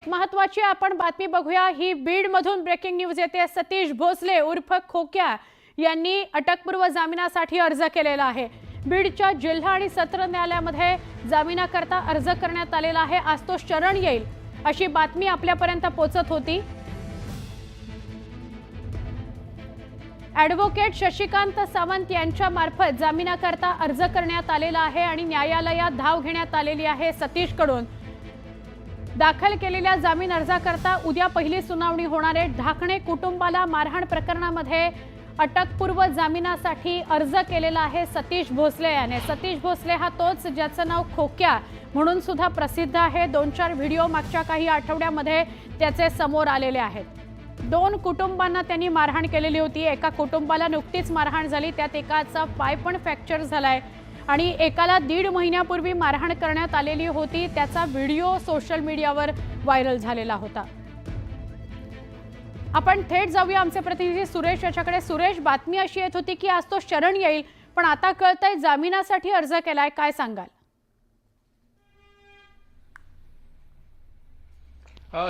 महत्वाची आपण बातमी बघूया। ही बीड मधून ब्रेकिंग न्यूज येते। सतीश भोसले उर्फ खोक्या यांनी अटकपूर्व जामिनासाठी अर्ज केलेला आहे। बीडच्या जिल्हा आणि सत्र न्यायालयामध्ये जामिनाकरता अर्ज करण्यात आलेला आहे। आज तो शरण येईल अशी बातमी आपल्यापर्यंत पोहोचत होती। ॲडव्होकेट शशिकांत सावंत यांच्या मार्फत जामिनाकरता अर्ज करण्यात आलेला आहे आणि न्यायालयात धाव घेण्यात आलेली आहे। सतीश कडून दाखल केलेल्या जामीन अर्जाकरता उद्या पहिली सुनावणी होणार आहे। ढाकणे कुटुंबाला मारहाण प्रकरणामध्ये अटकपूर्व जामिनासाठी अर्ज केलेला आहे सतीश भोसले याने। सतीश भोसले हा तोच ज्याचं नाव खोक्या म्हणून सुद्धा प्रसिद्ध आहे। 2-4 व्हिडिओ मागच्या काही आठवड्यामध्ये त्याचे समोर आलेले आहेत। 2 कुटुंबांना त्यांनी मारहाण केलेली होती। एका कुटुंबाला नुकतीच मारहाण झाली, त्यात एकाचा पाय पण फ्रॅक्चर झालाय आणि एकाला 1.5 महिन्यापूर्वी मारहाण करण्यात आलेली होती। त्याचा व्हिडिओ सोशल मीडियावर व्हायरल झालेला होता। आपण थेट जाऊया आमचे प्रतिनिधी सुरेश याच्याकडे। सुरेश, बातमी अशी येत होती की आज तो शरण येईल, पण आता कळतंय जामिनासाठी अर्ज केलाय, काय सांगाल?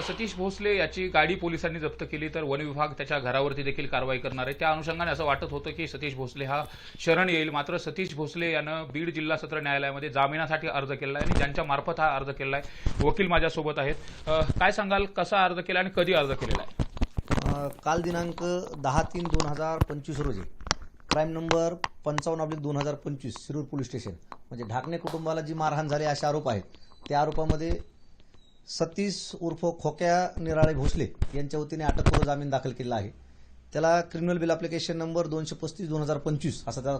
सतीश भोसले याची गाडी पोलिसांनी जप्त केली, तर वन विभाग त्याच्या घरावरती देखील कारवाई करणार आहे। त्या अनुषंगाने असं वाटत होतं की सतीश भोसले हा शरण येईल, मात्र सतीश भोसले यानं बीड जिल्हा सत्र न्यायालयामध्ये जामिनासाठी अर्ज केला आहे आणि ज्यांच्या मार्फत हा अर्ज केला आहे वकील माझ्यासोबत आहेत। काय सांगाल, कसा अर्ज केला आणि कधी अर्ज केलेला आहे? काल दिनांक 10/3/2025 रोजी crime number 55/2025 Shirur police station म्हणजे ढाकणे कुटुंबाला जी मारहाण झाली असे आरोप आहेत, त्या आरोपामध्ये सतीश उर्फ खोक्या निराळे भोसले यांच्या वतीने अटकपूर्व जामीन दाखल केला आहे। त्याला क्रिमिनल बिल ॲप्लिकेशन नंबर 235/2025 असा त्याला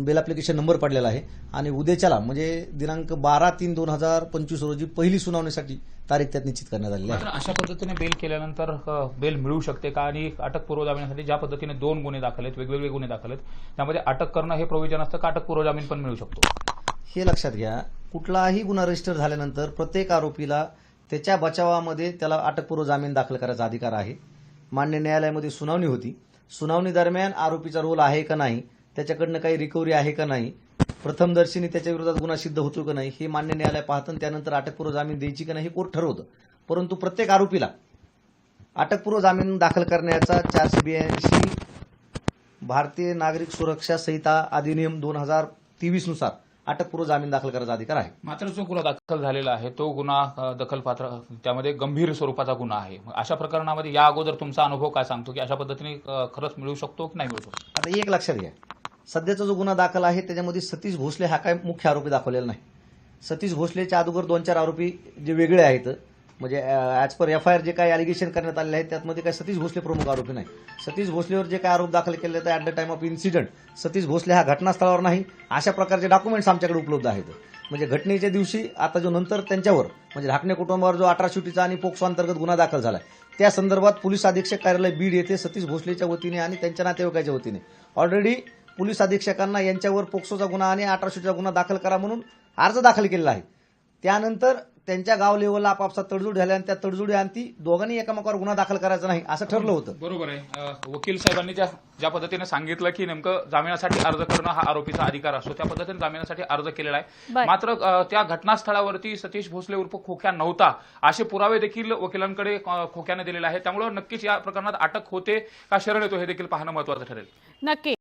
बिल ॲप्लिकेशन नंबर पडलेला आहे आणि उद्याच्याला म्हणजे दिनांक 12/3/2025 रोजी पहिली सुनावणीसाठी तारीख त्यात निश्चित करण्यात आलेली आहे। अशा पद्धतीने बेल केल्यानंतर बेल मिळू शकते का? आणि अटकपूर्व जामिनासाठी ज्या पद्धतीने 2 गुन्हे दाखल आहेत, वेगवेगळे गुन्हे दाखल आहेत, त्यामध्ये अटक करणं हे प्रोव्हिजन असतं का अटकपूर्व जामीन पण मिळू शकतो? हे लक्षात घ्या, कुठलाही गुन्हा रजिस्टर झाल्यानंतर प्रत्येक आरोपीला त्याच्या बचावामध्ये त्याला अटकपूर्व जामीन दाखल करायचा अधिकार आहे। मान्य न्यायालयामध्ये सुनावणी होती। सुनावणी दरम्यान आरोपीचा रोल आहे का नाही, त्याच्याकडनं काही रिकव्हरी आहे का नाही, प्रथमदर्शनी त्याच्या विरोधात गुन्हा सिद्ध होतो का नाही हे मान्य न्यायालय पाहतं, त्यानंतर अटकपूर्व जामीन द्यायची का नाही हे कोर्ट ठरवतं। परंतु प्रत्येक आरोपीला अटकपूर्व जामीन दाखल करण्याचा 482 भारतीय नागरिक सुरक्षा संहिता अधिनियम 2023 नुसार अटकपूर्व जामीन दाखल करायचा अधिकार आहे। मात्र जो गुन्हा दाखल झालेला आहे तो गुन्हा दखलपात्र, त्यामध्ये गंभीर स्वरूपाचा गुन्हा आहे। अशा प्रकरणामध्ये या अगोदर तुमचा अनुभव काय सांगतो की अशा पद्धतीने खरंच मिळू शकतो की नाही मिळू शकतो? आता एक लक्षात घ्या, सध्याचा जो गुन्हा दाखल आहे त्याच्यामध्ये सतीश भोसले हा काय मुख्य आरोपी दाखवलेला नाही। सतीश भोसलेच्या अगोदर 2-4 आरोपी जे वेगळे आहेत, म्हणजे ॲज पर FIR जे काही अलिगेशन करण्यात आलेले आहेत त्यामध्ये काही सतीश भोसले प्रमुख आरोपी नाही। सतीश भोसलेवर जे काही आरोप दाखल केले आहेत at the time of incident Satish Bhosale हा घटनास्थळावर नाही, अशा प्रकारचे डॉक्युमेंट्स आमच्याकडे उपलब्ध आहेत। म्हणजे घटनेच्या दिवशी आता जो नंतर त्यांच्यावर म्हणजे ढाकणे कुटुंबावर जो अट्रॉसिटीचा आणि पोक्सो अंतर्गत गुन्हा दाखल झाला त्या संदर्भात पोलीस अधीक्षक कार्यालय बीड येथे सतीश भोसलेच्या वतीने आणि त्यांच्या नातेवाईकाच्या वतीने ऑलरेडी पोलीस अधीक्षकांना यांच्यावर पोक्सोचा गुन्हा आणि अट्रॉसिटीचा गुन्हा दाखल करा म्हणून अर्ज दाखल केलेला आहे। त्यानंतर त्यांच्या गाव लेवलला आपापसात तडजोड झाल्या आणि त्या तडजोडी अंती दोघांनी एकामेकावर गुन्हा दाखल करायचा नाही असं ठरलं होतं। बरोबर आहे। वकील साहेबांनी ज्या पद्धतीने सांगितलं की नेमकं जामिनासाठी अर्ज करणं हा आरोपीचा अधिकार असतो, त्या पद्धतीने जामिनासाठी अर्ज केलेला आहे। मात्र त्या घटनास्थळावरती सतीश भोसले उर्फ खोक्या नव्हता असे पुरावे देखील वकिलांकडे खोक्याने दिलेले आहेत। त्यामुळे नक्कीच या प्रकरणात अटक होते का शरण येतो हे देखील पाहणं महत्त्वाचं ठरेल। नक्की।